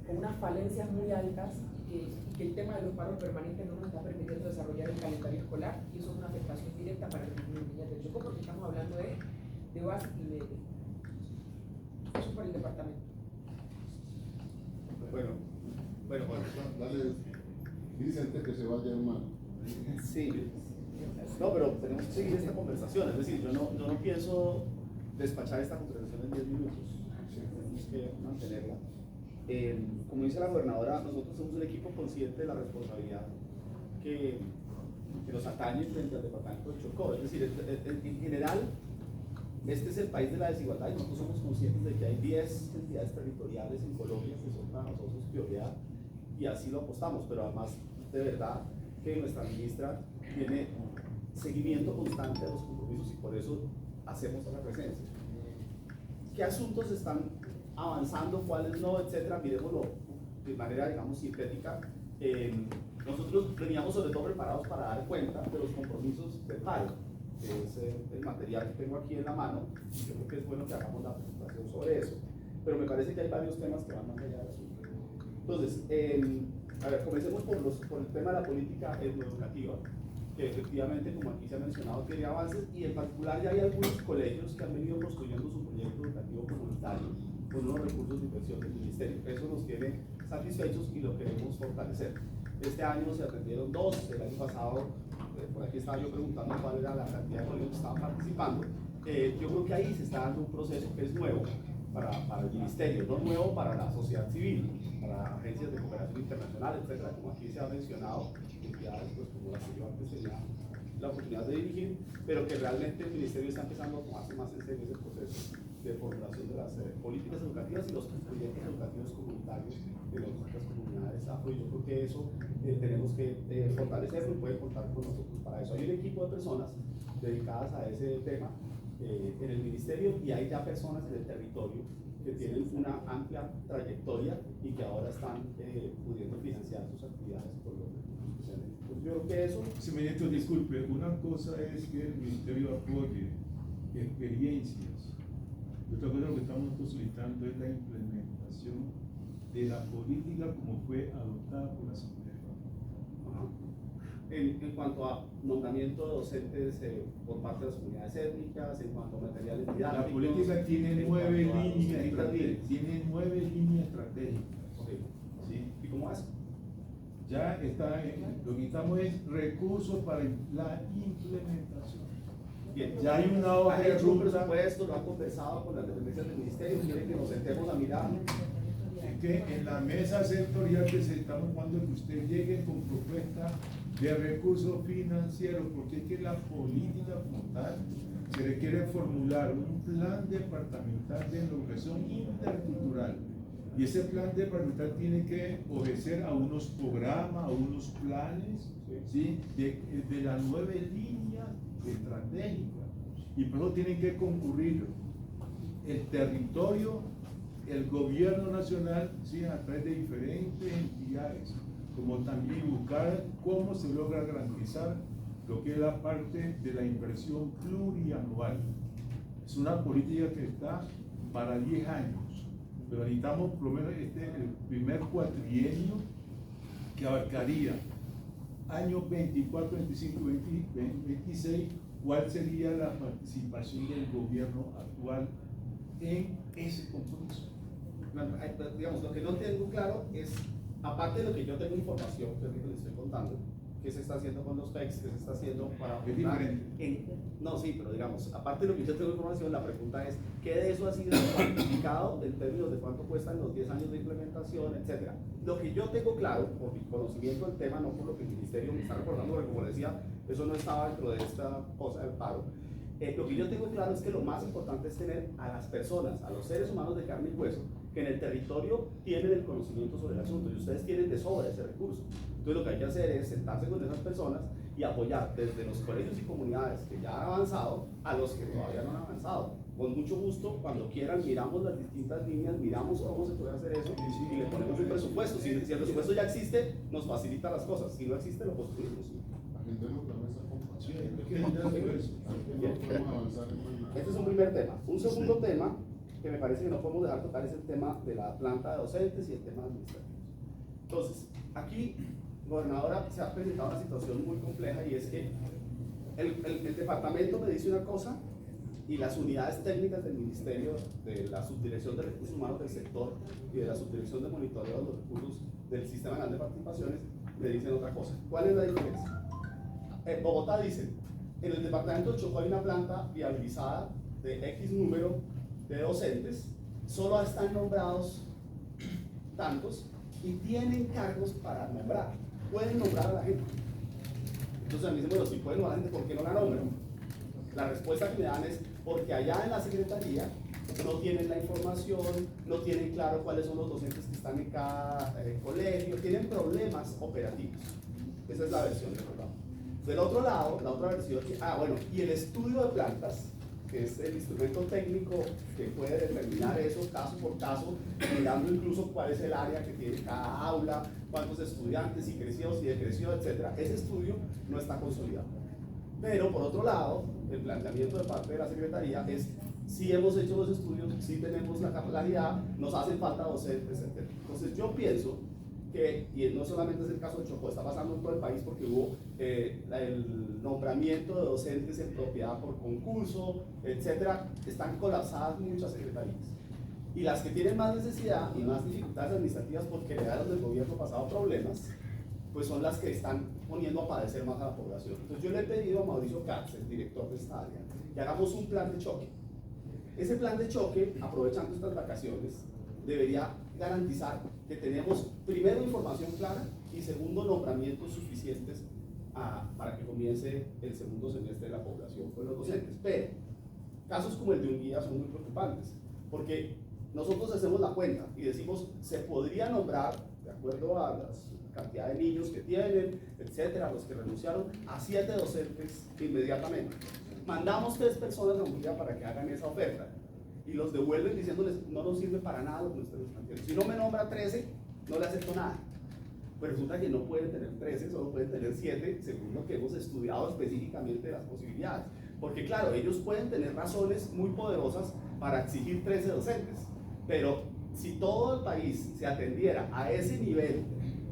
con unas falencias muy altas y que el tema de los paros permanentes no nos está permitiendo desarrollar el calendario escolar, y eso es una afectación directa para los niños y niñas del Chocó, porque estamos hablando de base y media. Eso por el departamento. Bueno, dale, Vicente, que se vaya, hermano. Sí, no, pero tenemos que seguir esta conversación, es decir, yo no pienso despachar esta conversación en 10 minutos, tenemos que mantenerla. Como dice la gobernadora, nosotros somos un equipo consciente de la responsabilidad que nos atañe frente al departamento de Chocó, es decir, en general, este es el país de la desigualdad y nosotros somos conscientes de que hay 10 entidades territoriales en Colombia que son para nosotros prioridad y así lo apostamos, pero además de verdad que nuestra ministra tiene seguimiento constante de los compromisos y por eso hacemos la presencia. ¿Qué asuntos están avanzando, cuáles no, etcétera? Miremoslo de manera, digamos, sintética. Nosotros veníamos sobre todo preparados para dar cuenta de los compromisos del paro, que es el material que tengo aquí en la mano. Yo creo que es bueno que hagamos la presentación sobre eso, pero me parece que hay varios temas que van más allá del asunto. Entonces, a ver, comencemos por el tema de la política educativa, que efectivamente, como aquí se ha mencionado, tiene avances, y en particular ya hay algunos colegios que han venido construyendo su proyecto educativo comunitario con unos recursos de inversión del ministerio. Eso nos tiene satisfechos y lo queremos fortalecer. Este año se atendieron 2, el año pasado, por aquí estaba yo preguntando cuál era la cantidad de colegios que estaban participando. Yo creo que ahí se está dando un proceso que es nuevo para el ministerio, no nuevo para la sociedad civil, para agencias de cooperación internacional, etcétera, como aquí se ha mencionado, entidades pues, como las que yo antes tenía la oportunidad de dirigir, pero que realmente el ministerio está empezando a tomarse más en serio ese proceso de formulación de las políticas educativas y los proyectos educativos comunitarios de las distintas comunidades afro, y yo creo que eso tenemos que fortalecerlo y pueden contar con nosotros para eso. Hay un equipo de personas dedicadas a ese tema en el ministerio y hay ya personas en el territorio que tienen una amplia trayectoria y que ahora están pudiendo financiar sus actividades por los recursos que se han hecho. Yo creo que eso... Sí, ministro, disculpe, una cosa es que el ministerio apoye experiencias, y otra cosa que estamos solicitando es la implementación de la política como fue adoptada por la Asamblea. En cuanto a nombramiento de docentes por parte de las comunidades étnicas, en cuanto a materiales didácticos. La política tiene 9 líneas estratégicas. Tiene 9 líneas estratégicas. Okay. ¿Sí? ¿Y cómo es? Ya está, lo que necesitamos es recursos para la implementación. Bien. Ya hay una hoja de un ruta. presupuesto, lo han conversado con las dependencias del ministerio, quieren que nos sentemos a mirar. Es que en la mesa sectorial presentamos cuando usted llegue con propuesta de recursos financieros, porque es que la política como tal se requiere formular un plan departamental de educación intercultural, y ese plan departamental tiene que obedecer a unos programas, a unos planes, ¿sí? de las 9 líneas estratégicas, y por eso tienen que concurrir el territorio, el gobierno nacional, ¿sí? a través de diferentes entidades, como también buscar cómo se logra garantizar lo que es la parte de la inversión plurianual. Es una política que está para 10 años, pero necesitamos por lo menos el primer cuatrienio, que abarcaría años 24, 25, 26, cuál sería la participación del gobierno actual en ese compromiso. Digamos, lo que no tengo claro es, aparte de lo que yo tengo información, que es lo que les estoy contando, qué se está haciendo con los PECs, qué se está haciendo para... Es diferente. No, sí, pero digamos, aparte de lo que yo tengo información, la pregunta es, ¿qué de eso ha sido cuantificado en términos de cuánto cuestan los 10 años de implementación, etcétera? Lo que yo tengo claro, por mi conocimiento del tema, no por lo que el ministerio me está reportando, porque como les decía, eso no estaba dentro de esta cosa del paro. Lo que yo tengo claro es que lo más importante es tener a las personas, a los seres humanos de carne y hueso, que en el territorio tienen el conocimiento sobre el asunto, y ustedes tienen de sobra ese recurso. Entonces lo que hay que hacer es sentarse con esas personas y apoyar desde los colegios y comunidades que ya han avanzado a los que todavía no han avanzado. Con mucho gusto, cuando quieran, miramos las distintas líneas, miramos cómo se puede hacer eso y le ponemos un presupuesto. Si el presupuesto ya existe, nos facilita las cosas. Si no existe, lo construimos. Este es un primer tema. Un segundo tema que me parece que no podemos dejar tocar es el tema de la planta de docentes y el tema administrativo. Entonces, aquí, gobernadora, se ha presentado una situación muy compleja y es que el departamento me dice una cosa y las unidades técnicas del ministerio, de la subdirección de recursos humanos del sector y de la subdirección de monitoreo de los recursos del sistema nacional de participaciones me dicen otra cosa. ¿Cuál es la diferencia? Bogotá dice, en el departamento de Chocó hay una planta viabilizada de X número de docentes, solo están nombrados tantos y tienen cargos para nombrar, pueden nombrar a la gente. Entonces me dicen, bueno, si pueden nombrar a la gente, ¿por qué no la nombran? La respuesta que me dan es porque allá en la secretaría no tienen la información, no tienen claro cuáles son los docentes que están en cada colegio, tienen problemas operativos. Esa es la versión del programa. Del otro lado, la otra versión, bueno, y el estudio de plantas, que es el instrumento técnico que puede determinar eso caso por caso, mirando incluso cuál es el área que tiene cada aula, cuántos estudiantes, si creció, si decreció, etc. Ese estudio no está consolidado. Pero por otro lado, el planteamiento de parte de la Secretaría es, si hemos hecho los estudios, si tenemos la capacidad, nos hacen falta docentes, etc. Entonces yo pienso que, y no solamente es el caso de Chocó, está pasando en todo el país porque hubo el nombramiento de docentes en propiedad por concurso, etcétera, están colapsadas muchas secretarías. Y las que tienen más necesidad y más dificultades administrativas porque heredaron del gobierno pasado problemas, pues son las que están poniendo a padecer más a la población. Entonces yo le he pedido a Mauricio Katz, el director de esta área, que hagamos un plan de choque. Ese plan de choque, aprovechando estas vacaciones, debería garantizar que tenemos primero información clara y segundo nombramientos suficientes para que comience el segundo semestre de la población con los docentes. Pero casos como el de Unguía son muy preocupantes porque nosotros hacemos la cuenta y decimos se podría nombrar de acuerdo a la cantidad de niños que tienen, etcétera, los que renunciaron, a 7 docentes inmediatamente. Mandamos 3 personas a Unguía para que hagan esa oferta y los devuelven diciéndoles no nos sirve para nada lo que ustedes están haciendo. Si no me nombra 13, no le acepto nada. Pues resulta que no pueden tener 13, solo pueden tener 7, según lo que hemos estudiado específicamente de las posibilidades. Porque claro, ellos pueden tener razones muy poderosas para exigir 13 docentes, pero si todo el país se atendiera a ese nivel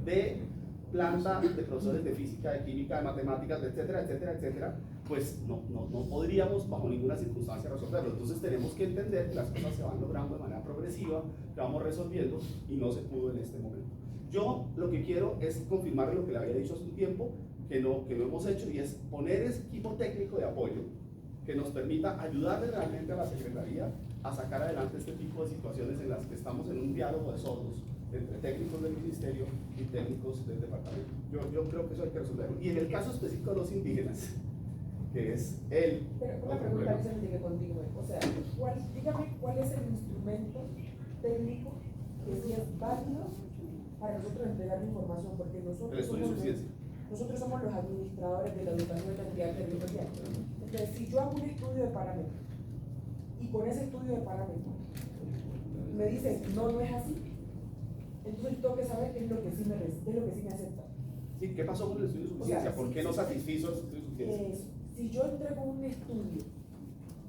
de planta de profesores de física, de química, de matemáticas, etcétera, etcétera, etcétera, pues no podríamos bajo ninguna circunstancia resolverlo. Entonces tenemos que entender que las cosas se van logrando de manera progresiva, que vamos resolviendo y no se pudo en este momento. Yo lo que quiero es confirmar lo que le había dicho hace un tiempo, que no hemos hecho, y es poner ese equipo técnico de apoyo que nos permita ayudarle realmente a la Secretaría a sacar adelante este tipo de situaciones en las que estamos en un diálogo de sordos entre técnicos del ministerio y técnicos del departamento. Yo creo que eso hay que resolverlo. Y en el caso específico de los indígenas, que es el... Pero una pregunta que se me tiene contigo, o sea, dígame cuál es el instrumento técnico que sí es válido para nosotros entregar la información, porque nosotros somos los administradores de la educación territorial. Entonces, si yo hago un estudio de parámetros y con ese estudio de parámetros me dicen no es así, entonces tengo que saber qué es lo que sí me acepta. Sí, ¿qué pasó con el estudio de suficiencia? O sea, ¿Por qué no satisfizo el estudio de suficiencia? Si yo entrego un estudio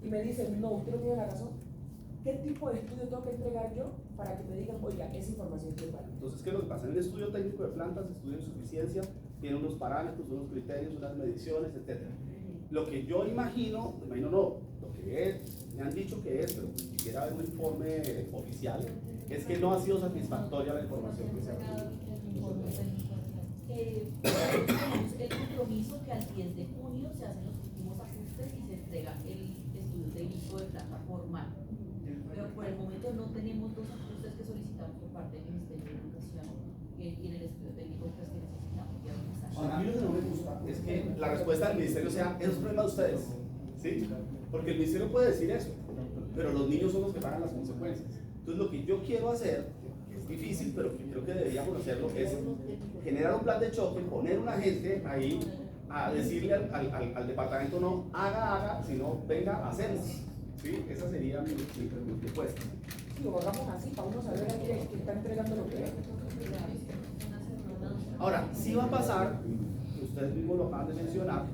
y me dicen no, usted no tiene la razón, ¿qué tipo de estudio tengo que entregar yo para que me digan, oiga, esa información es válida? Entonces, ¿qué nos pasa? En el estudio técnico de plantas, estudio de suficiencia, tiene unos parámetros, unos criterios, unas mediciones, etc. Lo que yo imagino no, lo que es, me han dicho que es, pero quisiera ver un informe oficial, es que no ha sido satisfactoria la información que se ha recibido. El compromiso que al 10 de junio se hacen los últimos ajustes y se entrega el estudio técnico de planta formal. Pero por el momento no tenemos 2 ajustes que solicitamos por parte del Ministerio de Educación y en el estudio técnico pues, que necesitamos ya A mí lo que no me gusta es que la respuesta del ministerio sea, eso es problema de ustedes, ¿sí? Porque el ministerio puede decir eso, pero los niños son los que pagan las consecuencias. Entonces lo que yo quiero hacer, que es difícil, pero que creo que deberíamos hacerlo, es generar un plan de choque, poner una gente ahí a decirle al departamento no haga, sino venga a hacerlo. ¿Sí? Esa sería mi propuesta. Sí, lo hagamos así, para uno saber a quién está entregando lo que es. Ahora, sí va a pasar, ustedes mismos lo acaban de mencionar,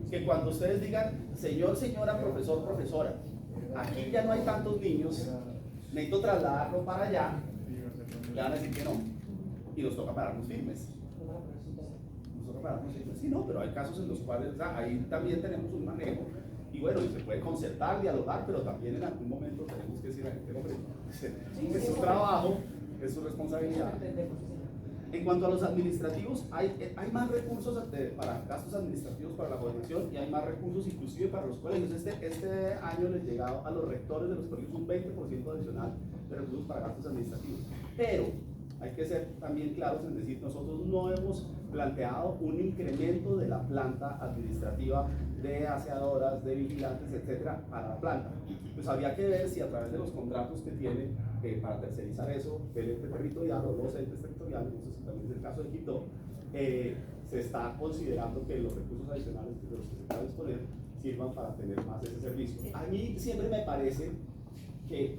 que cuando ustedes digan, señor, señora, profesor, profesora, aquí ya no hay tantos niños, necesito trasladarlo para allá, le van a decir que no. Y nos toca pararnos firmes. Nos toca pararnos firmes. Sí, no, pero hay casos en los cuales, o sea, ahí también tenemos un manejo. Y bueno, y se puede concertar, dialogar, pero también en algún momento tenemos que decir a la gente, hombre, es su trabajo, es su responsabilidad. En cuanto a los administrativos, hay más recursos para gastos administrativos para la gobernación y hay más recursos inclusive para los colegios. Este año les llegado a los rectores de los colegios un 20% adicional de recursos para gastos administrativos. Pero hay que ser también claros en decir, nosotros no hemos planteado un incremento de la planta administrativa de aseadoras, de vigilantes, etcétera, para la planta. Pues habría que ver si a través de los contratos que tiene para tercerizar eso, el ente territorial o los entes territoriales, no sé si también es el caso de Quito, se está considerando que los recursos adicionales de los que se puedan disponer sirvan para tener más ese servicio. A mí siempre me parece que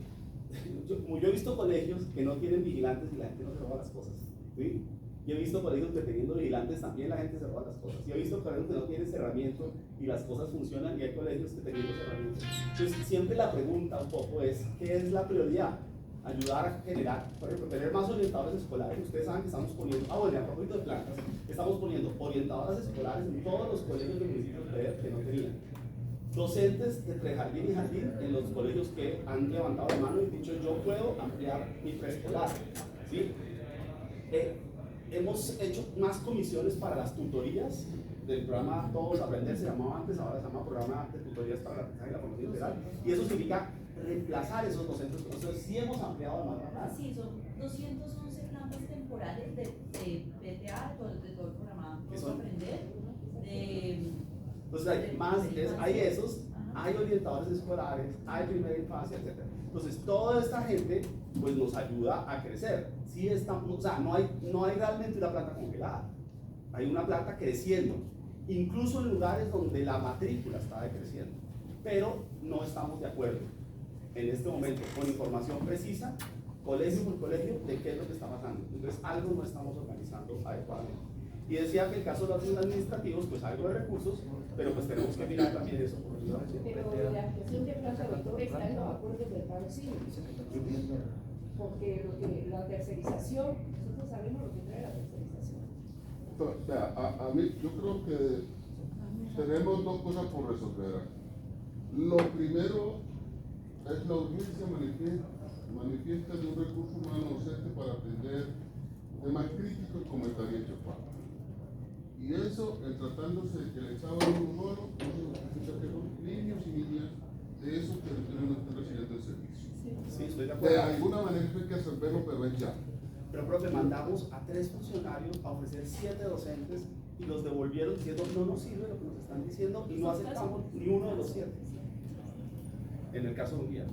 yo he visto colegios que no tienen vigilantes y la gente no se roba las cosas, ¿sí? Y he visto colegios que teniendo vigilantes también la gente se roba las cosas. Y he visto colegios que no tienen cerramiento y las cosas funcionan y hay colegios que teniendo cerramiento. Entonces siempre la pregunta un poco es, ¿qué es la prioridad? Ayudar a generar, por ejemplo, tener más orientadores escolares. Ustedes saben que estamos poniendo, bueno, a propósito de plantas, estamos poniendo orientadoras escolares en todos los colegios del municipio que no tenían. Docentes de prejardín y jardín en los colegios que han levantado la mano y dicho yo puedo ampliar mi preescolar, ¿sí? Hemos hecho más comisiones para las tutorías del programa Todos Aprender, se llamaba antes, ahora se llama Programa de Tutorías para la Aprendizaje y la Formación Integral, y eso significa reemplazar esos docentes. Entonces sí hemos ampliado la mano. Sí, son 211 plantas temporales de PTA, de todo el programa Todos Aprender. Entonces hay esos, hay orientadores escolares, hay primera infancia, etc. Entonces toda esta gente pues nos ayuda a crecer. Sí estamos, o sea, no hay realmente una planta congelada, hay una planta creciendo, incluso en lugares donde la matrícula está decreciendo, pero no estamos de acuerdo en este momento con información precisa, colegio por colegio, de qué es lo que está pasando. Entonces algo no estamos organizando adecuadamente. Y decía que el caso de los administrativos, pues algo de recursos, pero pues tenemos que mirar también eso. Pero la ampliación de planta de está en los acuerdos del paro civil, porque la tercerización, nosotros sabemos lo que trae la tercerización. O sea, a mí, yo creo que tenemos dos cosas por resolver. Lo primero es la urgencia manifiesta de un recurso humano docente para atender temas críticos como estaría hecho falta. Y eso, tratándose de que el Estado es un solo, no significa que son niños y niñas de esos que no están recibiendo el servicio. Sí, estoy de acuerdo. De alguna manera hay que resolverlo, pero es ya. Pero profe, mandamos a 3 funcionarios a ofrecer 7 docentes y los devolvieron diciendo no nos sirve lo que nos están diciendo y no aceptamos ni uno de los 7. En el caso de Unguía.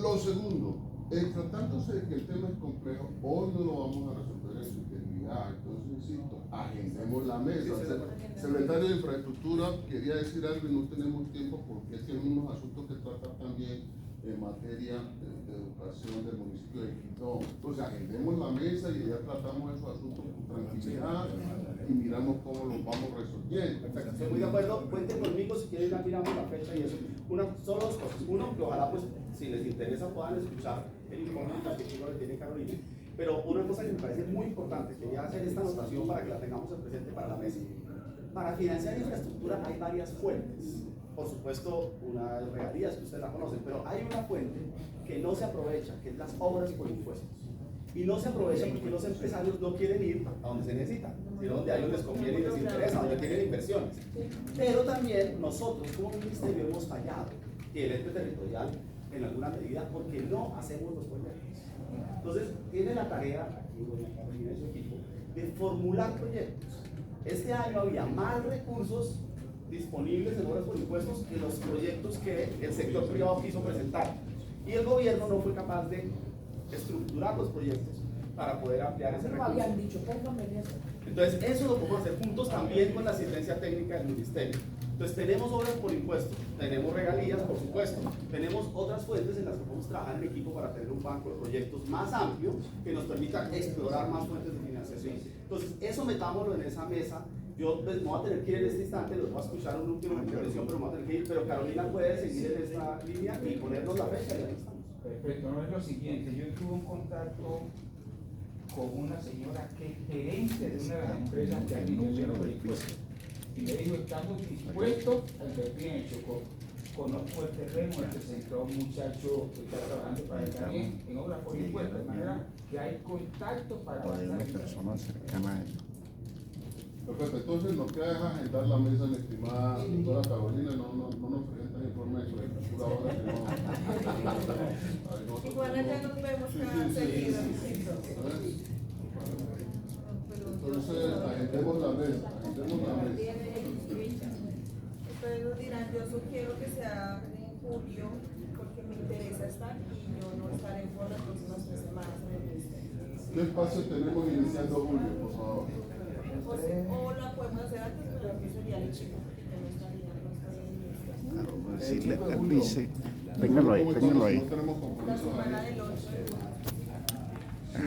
Lo segundo, tratándose de que el tema es complejo, hoy no lo vamos a resolver en su integridad. Entonces, insisto, agendemos la mesa. El secretario de Infraestructura quería decir algo y no tenemos tiempo porque tiene unos asuntos que tratar también en materia de educación del municipio de Quito. Entonces, agendemos la mesa y ya tratamos esos asuntos con tranquilidad y miramos cómo los vamos resolviendo. Perfecto, estoy muy de acuerdo. Cuenten conmigo si quieren, ya miramos la fecha y eso. Solo dos cosas. Uno, que ojalá, pues, si les interesa, puedan escuchar el informe que tiene Carolina. Pero una cosa que me parece muy importante, quería hacer esta anotación para que la tengamos en presente para la mesa. Para financiar infraestructura hay varias fuentes. Por supuesto, una de regalías que ustedes la conocen, pero hay una fuente que no se aprovecha, que es las obras por impuestos. Y no se aprovecha porque los empresarios no quieren ir a donde se necesita, sino donde a ellos les conviene y les interesa, donde tienen inversiones. Pero también nosotros como ministerio hemos fallado, y el ente territorial en alguna medida, porque no hacemos los proyectos. Entonces, tiene la tarea, aquí doña Carolina y su equipo, de formular proyectos. Este año había más recursos disponibles en obras por impuestos que los proyectos que el sector privado quiso presentar. Y el gobierno no fue capaz de estructurar los proyectos para poder ampliar ese recurso. Habían dicho, pónganme en eso. Entonces, eso lo podemos hacer juntos también con la asistencia técnica del ministerio. Entonces, tenemos obras por impuestos, tenemos regalías, por supuesto, tenemos otras fuentes en las que podemos trabajar en equipo para tener un banco de proyectos más amplio que nos permita explorar más fuentes de financiación. Entonces, eso metámoslo en esa mesa. Yo pues, no voy a tener que ir en este instante, los voy a escuchar un último intervención, pero no voy a tener que ir. Pero Carolina puede seguir en esta línea y ponernos la fecha y ahí estamos. Perfecto, no es lo siguiente, yo tuve un contacto con una señora que es gerente de una de las empresas que administra los vehículos y me dijo, estamos dispuestos a invertir en el Chocó. Conozco el terreno, me presentó un muchacho que está trabajando para el también en obras por impuestos, de manera que hay contacto para o de una avanzar. persona cercana a ella. Perfecto, entonces nos queda agendar la mesa, mi estimada doctora Carolina, no nos presentan informe de infraestructura ahora que no. Igual allá nos vemos Sí, cada sí, seguido. Entonces, agendemos la mesa, Ustedes nos dirán, yo sugiero que sea en julio, porque me interesa estar y yo no estaré por las próximas 3 semanas en el ministerio. ¿Qué espacio tenemos iniciando julio, por favor? O la podemos hacer antes, pero que sería el chico, porque yo no estaría en el ministerio. Claro, decirle, él dice, téngalo ahí, téngalo ahí. No tenemos La compromiso semana ahí. del 8 de julio.